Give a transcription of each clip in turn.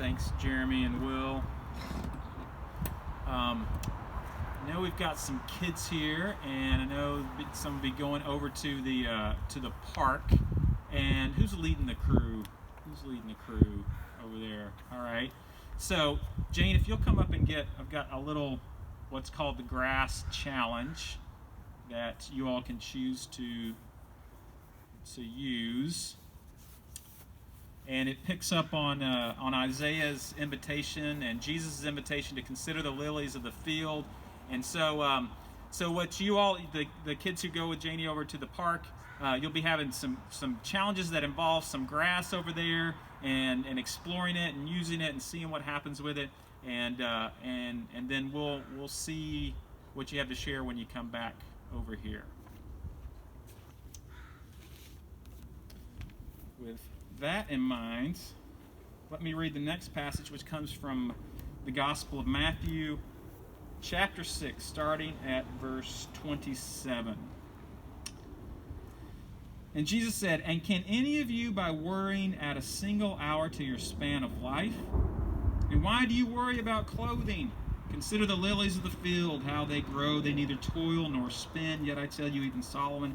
Thanks, Jeremy and Will. I know we've got some kids here, and I know some will be going over to the park. And who's leading the crew? Who's leading the crew over there? All right. So, Jane, if you'll come up and I've got a little, what's called the grass challenge that you all can choose to use. And it picks up on Isaiah's invitation and Jesus' invitation to consider the lilies of the field. And so, what you all, the kids who go with Janie over to the park, you'll be having some challenges that involve some grass over there, and exploring it and using it and seeing what happens with it, and then we'll see what you have to share when you come back over here. With that in mind, let me read the next passage, which comes from the Gospel of Matthew, chapter 6, starting at verse 27. And Jesus said, "And can any of you, by worrying, add a single hour to your span of life? And why do you worry about clothing? Consider the lilies of the field, how they grow. They neither toil nor spin. Yet I tell you, even Solomon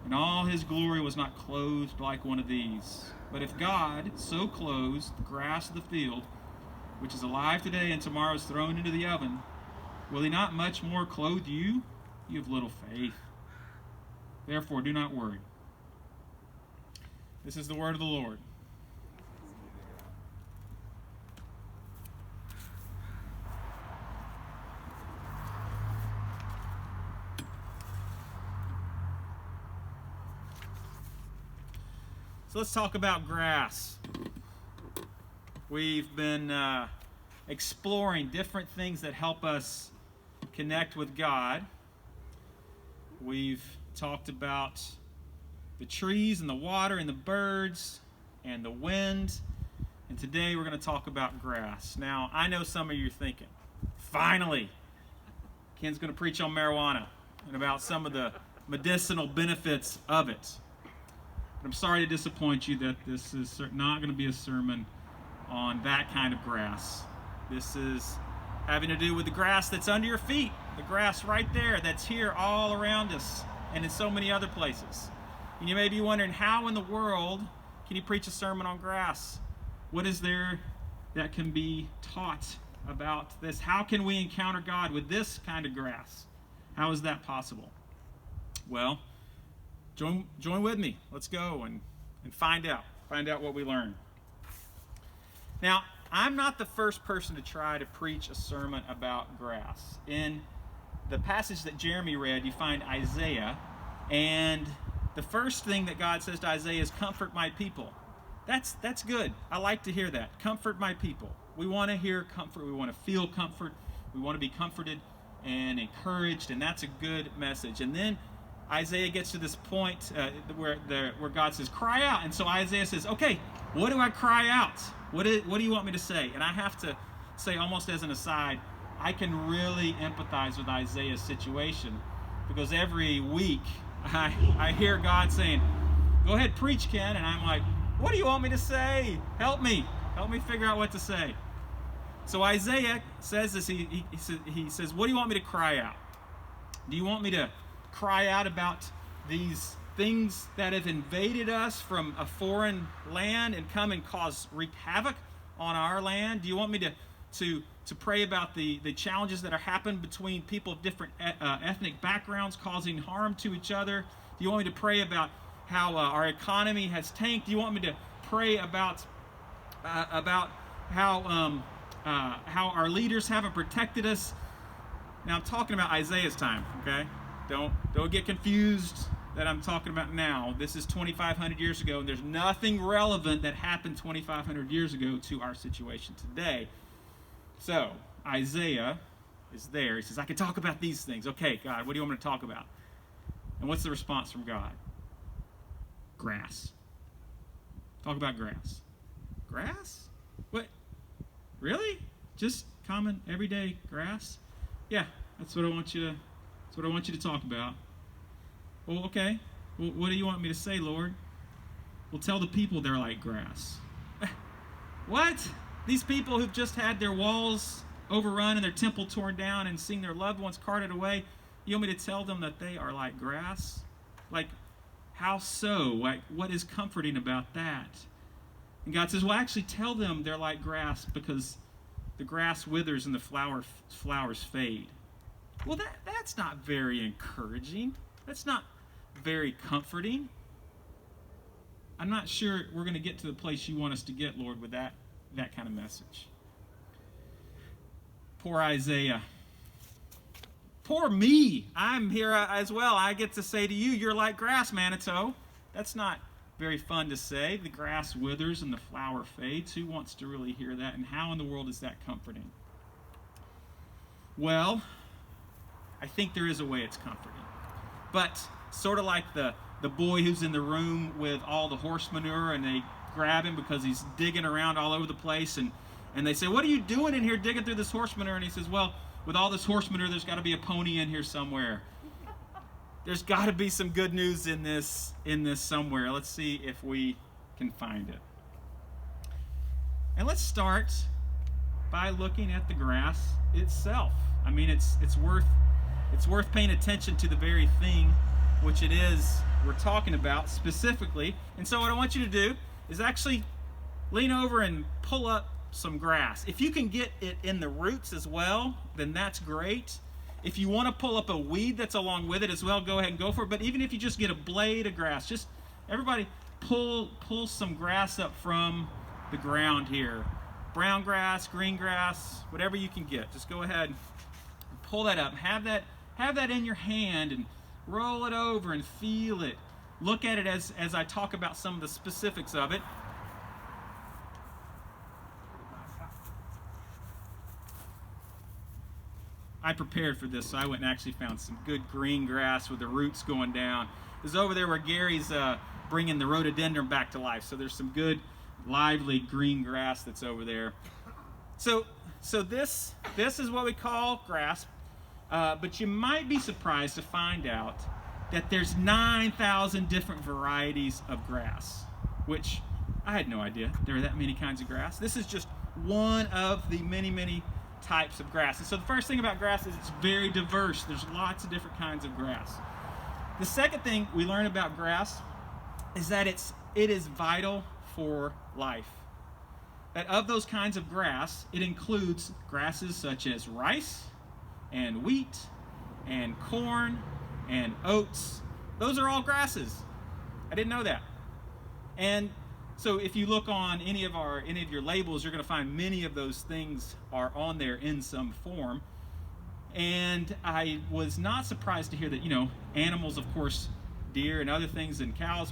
in all his glory was not clothed like one of these. But if God so clothes the grass of the field, which is alive today and tomorrow is thrown into the oven, will he not much more clothe you? You have little faith. Therefore, do not worry." This is the word of the Lord. So let's talk about grass. We've been exploring different things that help us connect with God. We've talked about the trees and the water and the birds and the wind. And today we're going to talk about grass. Now, I know some of you are thinking, finally, Ken's going to preach on marijuana and about some of the medicinal benefits of it. But I'm sorry to disappoint you that this is not going to be a sermon on that kind of grass. This is having to do with the grass that's under your feet, the grass right there that's here all around us and in so many other places. And you may be wondering, how in the world can you preach a sermon on grass? What is there that can be taught about this? How can we encounter God with this kind of grass? How is that possible? Well, join with me. Let's go and find out what we learn. Now, I'm not the first person to try to preach a sermon about grass. In the passage that Jeremy read, you find Isaiah, and the first thing that God says to Isaiah is, "Comfort my people." That's good. I like to hear that. Comfort my people. We want to hear comfort. We want to feel comfort. We want to be comforted and encouraged, and that's a good message. And then Isaiah gets to this point where God says, "Cry out." And so Isaiah says, "Okay, what do I cry out? What do you want me to say?" And I have to say, almost as an aside, I can really empathize with Isaiah's situation, because every week I hear God saying, "Go ahead, preach, Ken." And I'm like, what do you want me to say? Help me figure out what to say. So Isaiah says this. He says, "What do you want me to cry out? Do you want me to cry out about these things that have invaded us from a foreign land and come and wreak havoc on our land? Do you want me to pray about the challenges that are happening between people of different ethnic backgrounds causing harm to each other? Do you want me to pray about how our economy has tanked? Do you want me to pray about how our leaders haven't protected us?" Now, I'm talking about Isaiah's time, okay? Don't get confused that I'm talking about now. This is 2,500 years ago, and there's nothing relevant that happened 2,500 years ago to our situation today. So, Isaiah is there. He says, "I can talk about these things." Okay, God, what do you want me to talk about? And what's the response from God? Grass. Talk about grass. Grass? What? Really? Just common, everyday grass? Yeah, that's what I want you to talk about. Well, okay. Well, what do you want me to say, Lord? Well, tell the people they're like grass. What? These people who've just had their walls overrun and their temple torn down and seen their loved ones carted away, you want me to tell them that they are like grass? Like, how so? Like, what is comforting about that? And God says, well, actually tell them they're like grass because the grass withers and the flowers fade. Well, that's not very encouraging. That's not very comforting. I'm not sure we're going to get to the place you want us to get, Lord, with that kind of message. Poor Isaiah. Poor me. I'm here as well. I get to say to you, you're like grass, Manitou. That's not very fun to say. The grass withers and the flower fades. Who wants to really hear that? And how in the world is that comforting? Well, I think there is a way it's comforting. But sort of like the boy who's in the room with all the horse manure, and they grab him because he's digging around all over the place, and they say, what are you doing in here digging through this horse manure? And he says, well, with all this horse manure, there's got to be a pony in here somewhere. There's got to be some good news in this somewhere. Let's see if we can find it. And let's start by looking at the grass itself. I mean, it's worth paying attention to the very thing which it is we're talking about specifically. And so what I want you to do is actually lean over and pull up some grass. If you can get it in the roots as well, then that's great. If you want to pull up a weed that's along with it as well, go ahead and go for it. But even if you just get a blade of grass, just everybody pull some grass up from the ground here. Brown grass, green grass, whatever you can get. Just go ahead and pull that up. Have that in your hand and roll it over and feel it. Look at it as I talk about some of the specifics of it. I prepared for this, so I went and actually found some good green grass with the roots going down. It's over there where Gary's bringing the rhododendron back to life. So there's some good, lively green grass that's over there. So this is what we call grass. But you might be surprised to find out that there's 9,000 different varieties of grass, which I had no idea there are that many kinds of grass. This is just one of the many, many types of grass. And so the first thing about grass is it's very diverse. There's lots of different kinds of grass. The second thing we learn about grass is that it is vital for life. That of those kinds of grass, it includes grasses such as rice and wheat and corn and oats. Those are all grasses. I didn't know that. And so if you look on any of your labels, you're going to find many of those things are on there in some form. And I was not surprised to hear that, animals, of course, deer and other things and cows,